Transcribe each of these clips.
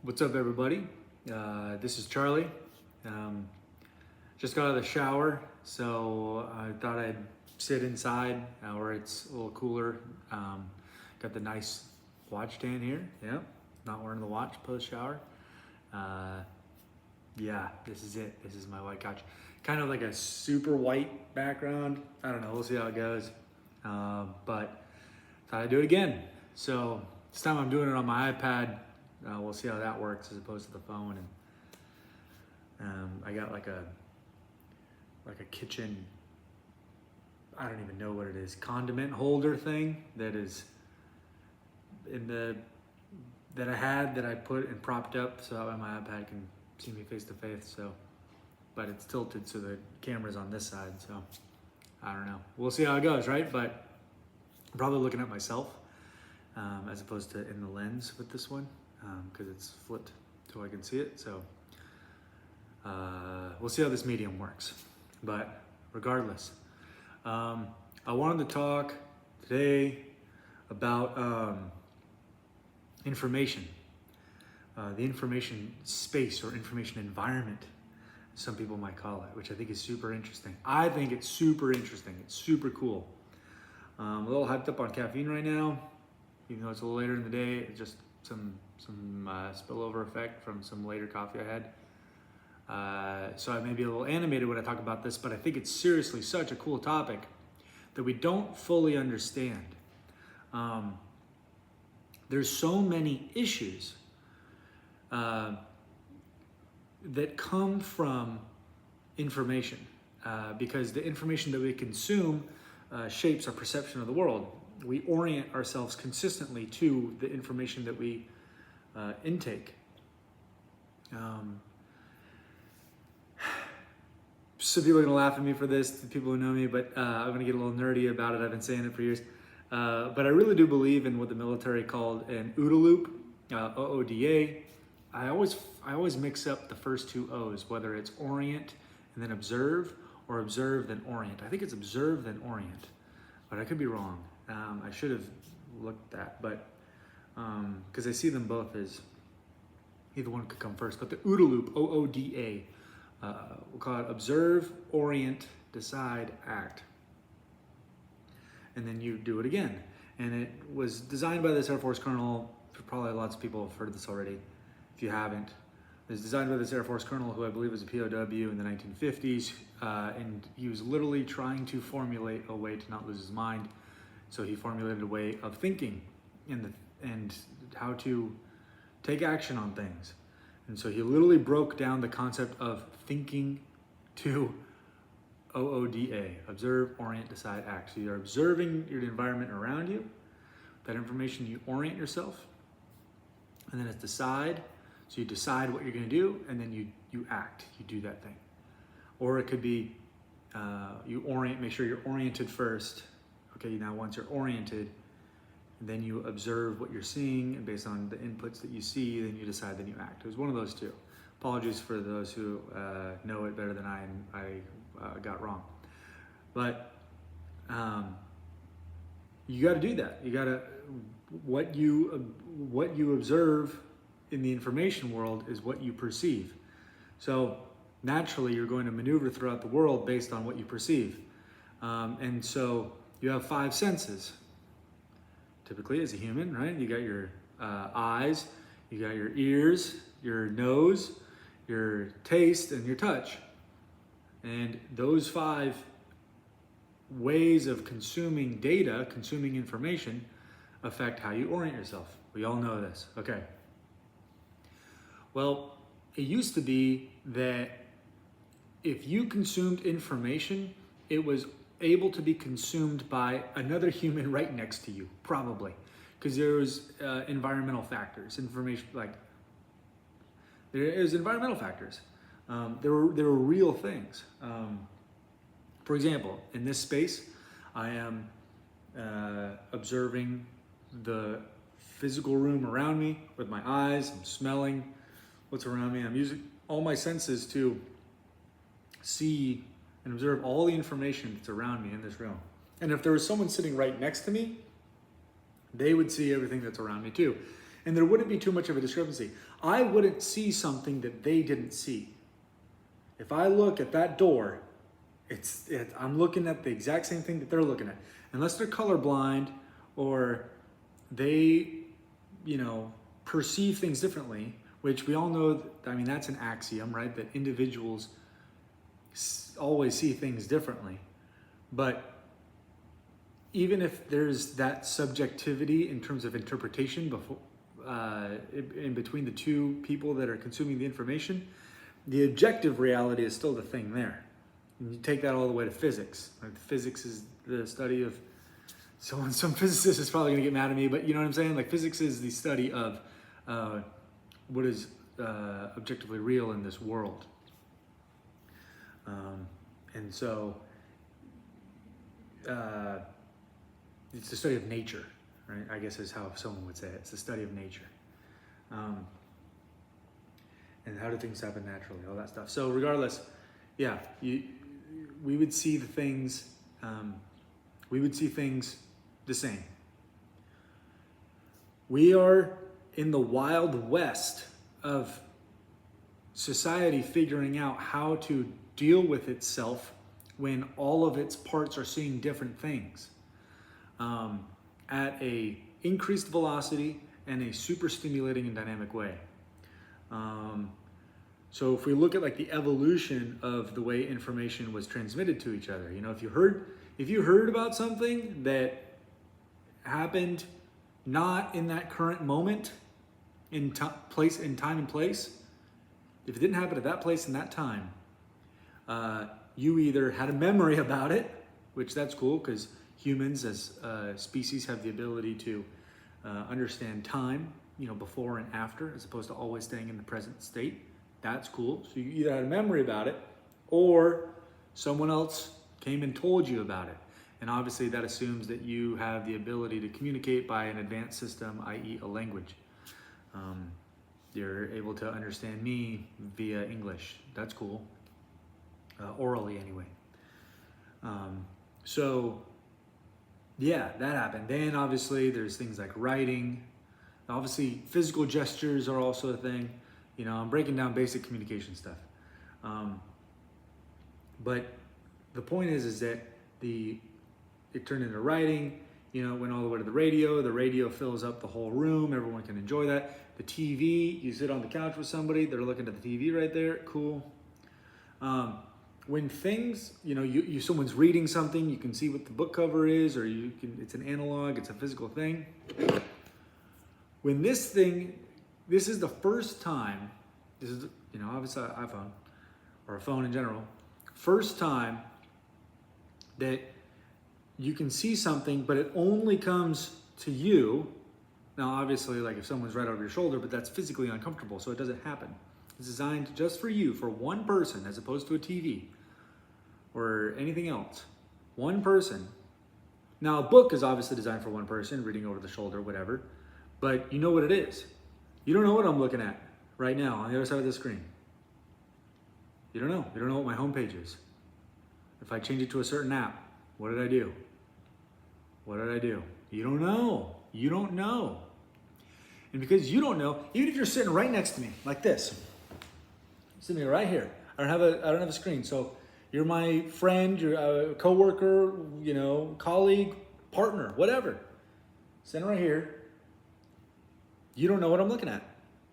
What's up, everybody? This is Charlie. Just got out of the shower, so I thought I'd sit inside where it's a little cooler. Got the nice watch stand here. Yep, not wearing the watch post shower. Yeah, this is it. This is my white couch. Kind of like a super white background. I don't know. We'll see how it goes. But thought I'd do it again. So this time I'm doing it on my iPad. We'll see how that works as opposed to the phone. And I got like a kitchen, I don't even know what it is, condiment holder thing that is that I put and propped up so that way my iPad can see me face to face. So, but it's tilted so the camera's on this side. So I don't know. We'll see how it goes, right? But I'm probably looking at myself as opposed to in the lens with this one. Because it's flipped so I can see it. So we'll see how this medium works. But regardless, I wanted to talk today about information, the information space or information environment, some people might call it, which I think is super interesting. I think it's super interesting. It's super cool. I'm a little hyped up on caffeine right now, even though it's a little later in the day. It's just some spillover effect from some later coffee I had. So I may be a little animated when I talk about this, but I think it's seriously such a cool topic that we don't fully understand. There's so many issues that come from information because the information that we consume shapes our perception of the world. We orient ourselves consistently to the information that we intake. Some people are gonna laugh at me for this, the people who know me, but I'm gonna get a little nerdy about it. I've been saying it for years. But I really do believe in what the military called an OODA loop, OODA. I always mix up the first two O's, whether it's orient and then observe, or observe then orient. I think it's observe then orient, but I could be wrong. I should have looked at that, but because I see them both as either one could come first. But the OODA loop, OODA, we'll call it observe, orient, decide, act. And then you do it again. And it was designed by this Air Force colonel. Probably lots of people have heard this already. If you haven't, it was designed by this Air Force colonel who I believe was a POW in the 1950s. And he was literally trying to formulate a way to not lose his mind. So he formulated a way of thinking and how to take action on things. And so he literally broke down the concept of thinking to OODA, observe, orient, decide, act. So you're observing your environment around you, that information, you orient yourself, and then it's decide. So you decide what you're gonna do, and then you act, you do that thing. Or it could be you orient, make sure you're oriented first. Okay, now once you're oriented, then you observe what you're seeing, and based on the inputs that you see, then you decide, then you act. It was one of those two. Apologies for those who know it better than I got wrong. But you got to do that. You got to what you observe in the information world is what you perceive. So naturally, you're going to maneuver throughout the world based on what you perceive, and so you have five senses. Typically, as a human, right? You got your eyes, you got your ears, your nose, your taste, and your touch. And those five ways of consuming data, consuming information, affect how you orient yourself. We all know this. Okay. Well, it used to be that if you consumed information, it was able to be consumed by another human right next to you, probably, because there was environmental factors, information like there is environmental factors. There were real things. For example, in this space, I am observing the physical room around me with my eyes. I'm smelling what's around me. I'm using all my senses to see and observe all the information that's around me in this room. And if there was someone sitting right next to me, they would see everything that's around me too. And there wouldn't be too much of a discrepancy. I wouldn't see something that they didn't see. If I look at that door, I'm looking at the exact same thing that they're looking at. Unless they're colorblind or they, perceive things differently, which we all know, that's an axiom, right? That individuals always see things differently. But even if there's that subjectivity in terms of interpretation in between the two people that are consuming the information, the objective reality is still the thing there. And you take that all the way to physics. Like physics is the study of, some physicist is probably gonna get mad at me, but you know what I'm saying? Like physics is the study of what is objectively real in this world. And so it's the study of nature, right? I guess is how someone would say it. It's the study of nature. And how do things happen naturally, all that stuff. So regardless, yeah, we would see the things, the same. We are in the wild west of society figuring out how to deal with itself when all of its parts are seeing different things at a increased velocity and a super stimulating and dynamic way. So if we look at like the evolution of the way information was transmitted to each other, if you heard about something that happened not in that current moment in time and place, if it didn't happen at that place and that time, you either had a memory about it, which that's cool because humans as species have the ability to understand time, before and after, as opposed to always staying in the present state. That's cool. So you either had a memory about it or someone else came and told you about it. And obviously that assumes that you have the ability to communicate by an advanced system, i.e. a language. You're able to understand me via English. That's cool. Orally anyway. So yeah, that happened. Then obviously there's things like writing. Obviously physical gestures are also a thing. I'm breaking down basic communication stuff. But the point is that it turned into writing, it went all the way to the radio fills up the whole room, everyone can enjoy that. The TV, you sit on the couch with somebody, they're looking at the TV right there, cool. When things, someone's reading something, you can see what the book cover is, or it's an analog, it's a physical thing. When this is the first time, this is, obviously an iPhone, or a phone in general, first time that you can see something, but it only comes to you. Now, obviously, like if someone's right over your shoulder, but that's physically uncomfortable, so it doesn't happen. It's designed just for you, for one person, as opposed to a TV or anything else. One person. Now, a book is obviously designed for one person, reading over the shoulder, whatever, but you know what it is. You don't know what I'm looking at right now on the other side of the screen. You don't know. You don't know what my homepage is. If I change it to a certain app, what did I do? What did I do? You don't know. You don't know. And because you don't know, even if you're sitting right next to me, like this, sitting right here, I don't have a screen. So you're my friend, you're a coworker, colleague, partner, whatever. Sitting right here. You don't know what I'm looking at.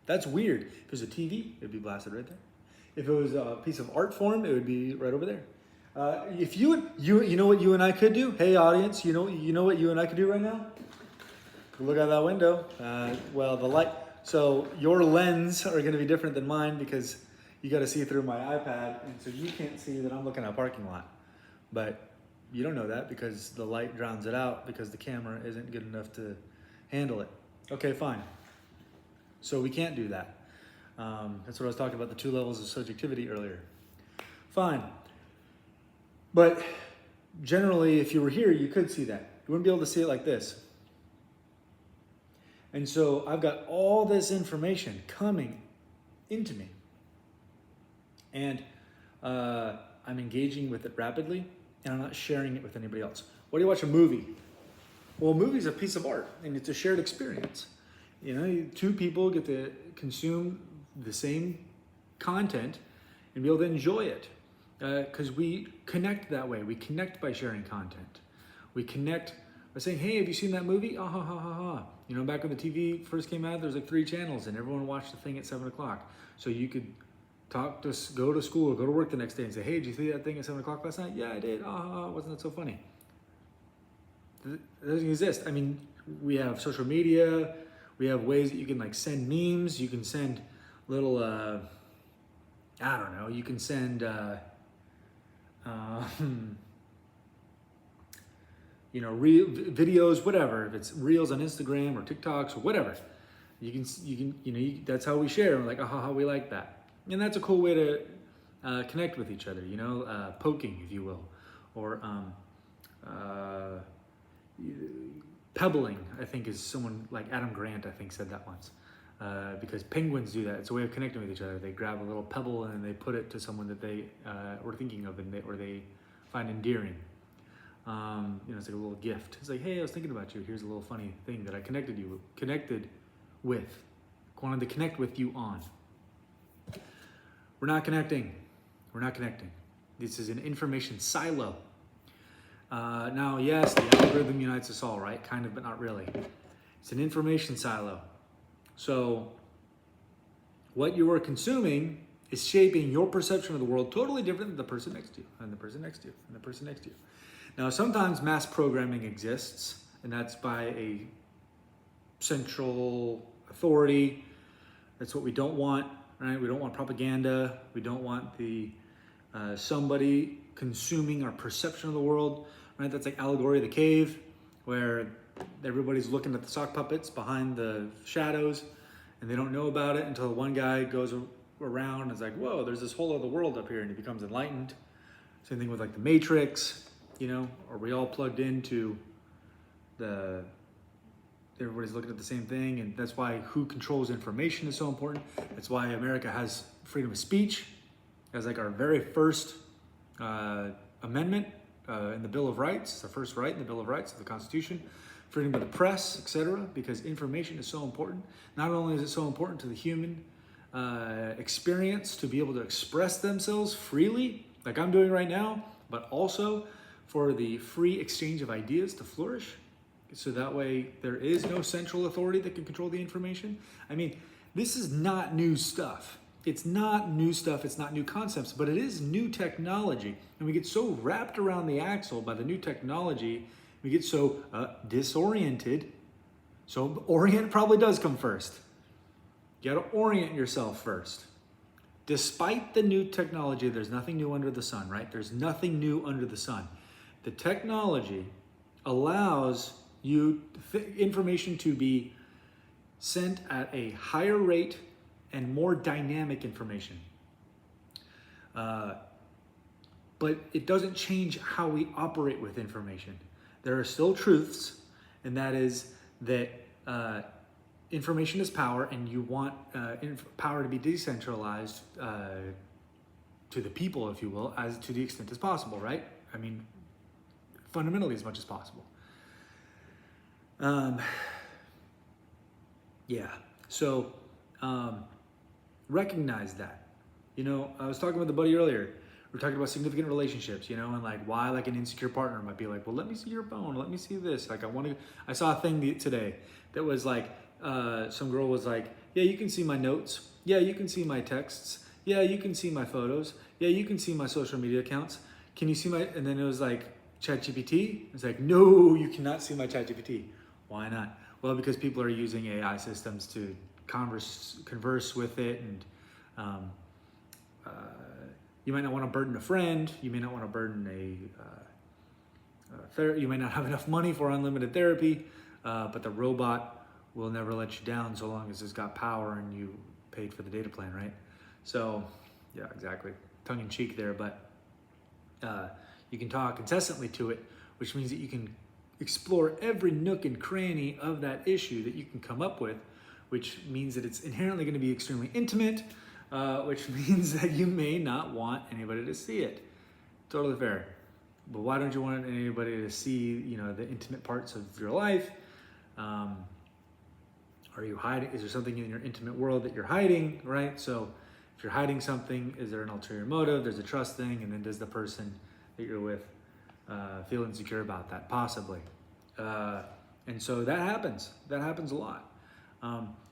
That's weird. If it was a TV, it'd be blasted right there. If it was a piece of art form, it would be right over there. If you know what you and I could do? Hey audience, you know what you and I could do right now? Look out that window. Well, the light. So your lens are going to be different than mine because you got to see through my iPad, and so you can't see that I'm looking at a parking lot. But you don't know that because the light drowns it out because the camera isn't good enough to handle it. Okay, fine. So we can't do that. That's what I was talking about, the 2 levels of subjectivity earlier. Fine. But generally, if you were here, you could see that. You wouldn't be able to see it like this. And so I've got all this information coming into me. And I'm engaging with it rapidly, and I'm not sharing it with anybody else. Why do you watch a movie? Well, a movie's a piece of art, and it's a shared experience. two people get to consume the same content and be able to enjoy it. Because we connect that way. We connect by sharing content. We connect by saying, hey, have you seen that movie? Ah, ha, ha, ha, ha. Back when the TV first came out, there was like 3 channels and everyone watched the thing at 7 o'clock. So you could go to school or go to work the next day and say, hey, did you see that thing at 7 o'clock last night? Yeah, I did. Ah, ha, ha. Wasn't that so funny? It doesn't exist. I mean, we have social media. We have ways that you can like send memes. You can send little, I don't know, you can send, videos, whatever. If it's reels on Instagram or TikToks or whatever, that's how we share. We're like, oh, we like that, and that's a cool way to connect with each other. Poking, if you will, or pebbling. I think is someone like Adam Grant. I think said that once. Because penguins do that. It's a way of connecting with each other. They grab a little pebble and they put it to someone that they were thinking of or they find endearing. It's like a little gift. It's like, hey, I was thinking about you. Here's a little funny thing that I connected with. Wanted to connect with you on. We're not connecting. This is an information silo. Now, yes, the algorithm unites us all, right? Kind of, but not really. It's an information silo. So what you are consuming is shaping your perception of the world totally different than the person next to you, and the person next to you, and the person next to you. Now, sometimes mass programming exists, and that's by a central authority. That's what we don't want, right? We don't want propaganda. We don't want somebody consuming our perception of the world, right? That's like Allegory of the Cave, where everybody's looking at the sock puppets behind the shadows and they don't know about it until one guy goes around and is like, whoa, there's this whole other world up here, and he becomes enlightened. Same thing with like the Matrix, are we all plugged into everybody's looking at the same thing, and that's why who controls information is so important. That's why America has freedom of speech as like our very first amendment in the Bill of Rights. It's the first right in the Bill of Rights of the Constitution. Freedom of the press, etc., because information is so important. Not only is it so important to the human experience to be able to express themselves freely, like I'm doing right now, but also for the free exchange of ideas to flourish. So that way there is no central authority that can control the information. I mean, this is not new stuff. It's not new stuff, it's not new concepts, but it is new technology. And we get so wrapped around the axle by the new technology, we get so disoriented. So orient probably does come first. You gotta orient yourself first. Despite the new technology, there's nothing new under the sun, right? There's nothing new under the sun. The technology allows information to be sent at a higher rate and more dynamic information. But it doesn't change how we operate with information. There are still truths, and that is that information is power, and you want power to be decentralized to the people, if you will, as to the extent as possible, right? I mean, fundamentally as much as possible. So recognize that. I was talking with a buddy earlier. We're talking about significant relationships, and like why like an insecure partner might be like, well, let me see your phone, let me see this. Like I saw a thing today that was like, some girl was like, yeah, you can see my notes. Yeah, you can see my texts. Yeah, you can see my photos. Yeah, you can see my social media accounts. Can you see and then it was like, ChatGPT? It's like, no, you cannot see my ChatGPT. Why not? Well, because people are using AI systems to converse with it, and you might not want to burden a friend. You may not want to burden you might not have enough money for unlimited therapy, but the robot will never let you down so long as it's got power and you paid for the data plan, right? So, yeah, exactly. Tongue in cheek there, but you can talk incessantly to it, which means that you can explore every nook and cranny of that issue that you can come up with, which means that it's inherently going to be extremely intimate, which means that you may not want anybody to see it. Totally fair. But why don't you want anybody to see, the intimate parts of your life? Are you hiding? Is there something in your intimate world that you're hiding, right? So if you're hiding something, is there an ulterior motive? There's a trust thing, and then does the person that you're with feel insecure about that? Possibly. And so that happens. That happens a lot.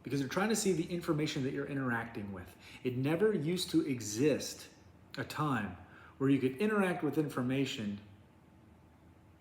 Because they're trying to see the information that you're interacting with. It never used to exist a time where you could interact with information,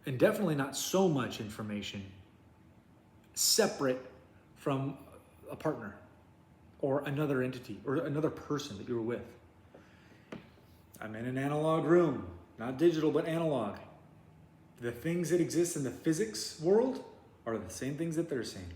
and definitely not so much information, separate from a partner or another entity or another person that you were with. I'm in an analog room, not digital, but analog. The things that exist in the physics world are the same things that they're seeing.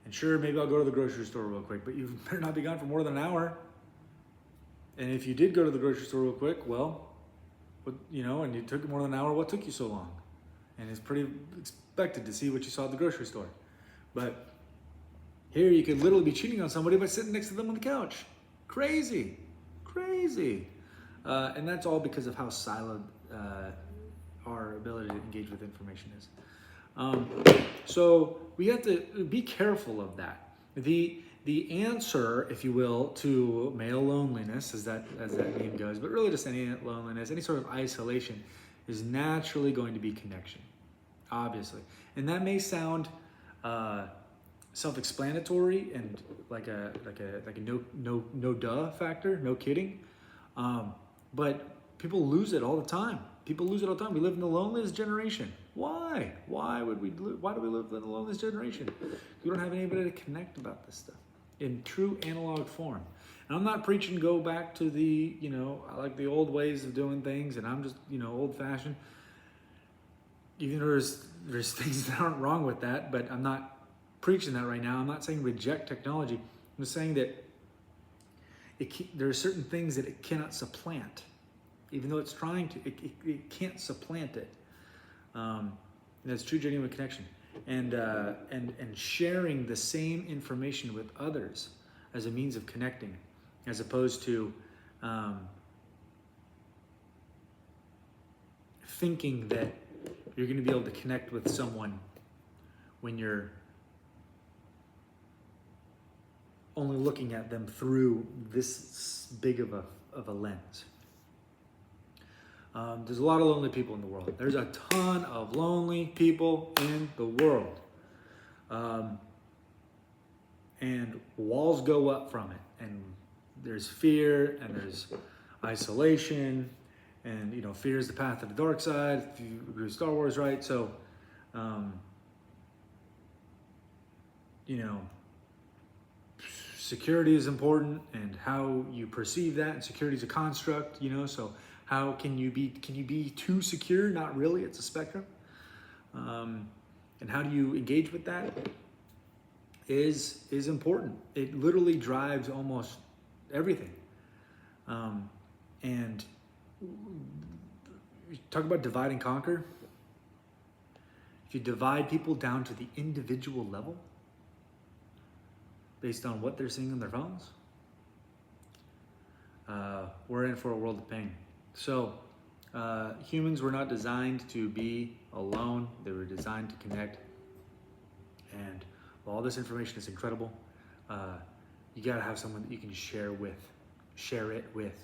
And sure, maybe I'll go to the grocery store real quick, but you better not be gone for more than an hour. And if you did go to the grocery store real quick, well, and it took more than an hour, what took you so long? And it's pretty expected to see what you saw at the grocery store. But here you could literally be cheating on somebody by sitting next to them on the couch. Crazy. And that's all because of how siloed our ability to engage with information is. So we have to be careful of that. The answer, if you will, to male loneliness, as that name goes, but really just any loneliness, any sort of isolation, is naturally going to be connection, obviously. And that may sound self-explanatory and like a no duh factor, no kidding. But people lose it all the time. We live in the loneliest generation. Why? Why do we live in the loneliest generation? We don't have anybody to connect about this stuff in true analog form. And I'm not preaching go back to the, I like the old ways of doing things, and I'm just, old fashioned. Even though there's things that aren't wrong with that, but I'm not preaching that right now. I'm not saying reject technology. I'm just saying that there are certain things that it cannot supplant. Even though it's trying to, it can't supplant it. And that's true genuine connection. And sharing the same information with others as a means of connecting, as opposed to thinking that you're going to be able to connect with someone when you're only looking at them through this big of a lens. There's a lot of lonely people in the world. There's a ton of lonely people in the world. And walls go up from it. And there's fear, and there's isolation, and, fear is the path to the dark side, if you agree with Star Wars, right? So, security is important, and how you perceive that, and security is a construct, so how can you be too secure? Not really, it's a spectrum. And how do you engage with that is important. It literally drives almost everything. And talk about divide and conquer. If you divide people down to the individual level based on what they're seeing on their phones, we're in for a world of pain. So humans were not designed to be alone. They were designed to connect. And while all this information is incredible, you gotta have someone that you can share it with.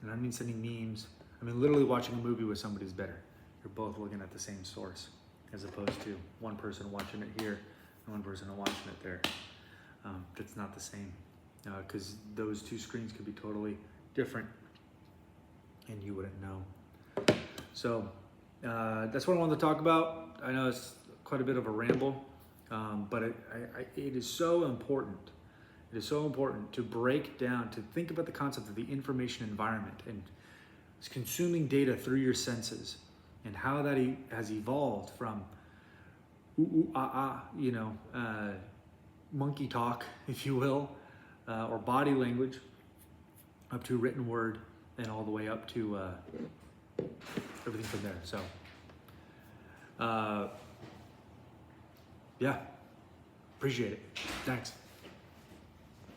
And I don't mean sending memes. I mean literally watching a movie with somebody is better. You're both looking at the same source, as opposed to one person watching it here and one person watching it there. That's not the same, because those two screens could be totally different, and you wouldn't know. So that's what I wanted to talk about. I know it's quite a bit of a ramble, but it is so important. It is so important to break down, to think about the concept of the information environment and consuming data through your senses, and how that has evolved from monkey talk, if you will, or body language, up to written word, and all the way up to everything from there. So, yeah, appreciate it. Thanks.